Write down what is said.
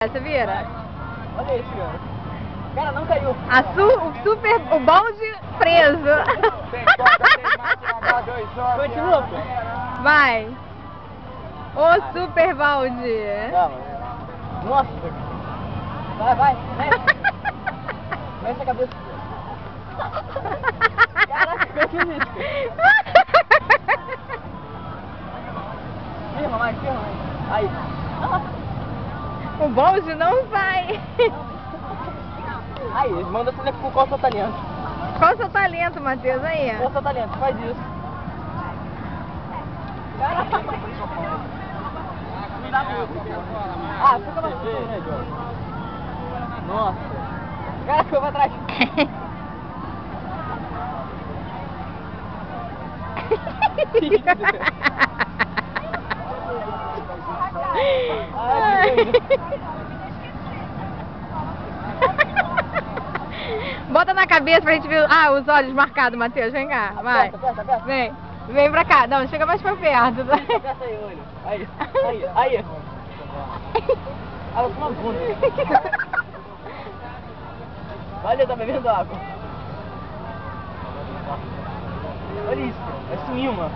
Você vira? Olha isso, cara. Cara, não caiu. O balde preso. Continua, pô. Vai. O super balde. Calma. Nossa. Vai. Mexe a cabeça. Caraca, eu fiz isso. Firma mais. Aí. O balde não vai. Aí, manda você com qual seu talento. Qual o seu talento, Matheus? Aí. Qual seu talento? Faz isso. Caraca. Ah, fica mais assim, né, João? Nossa. Caraca, ficou pra trás. Bota na cabeça pra gente ver. Ah, os olhos marcados, Matheus. Vem cá, vai. Aperta. Vem pra cá. Não, chega mais pra perto. Aperta aí, olho. Aí. Água com uma bunda. Olha, tá bebendo água. Olha isso, é sumiu, mano.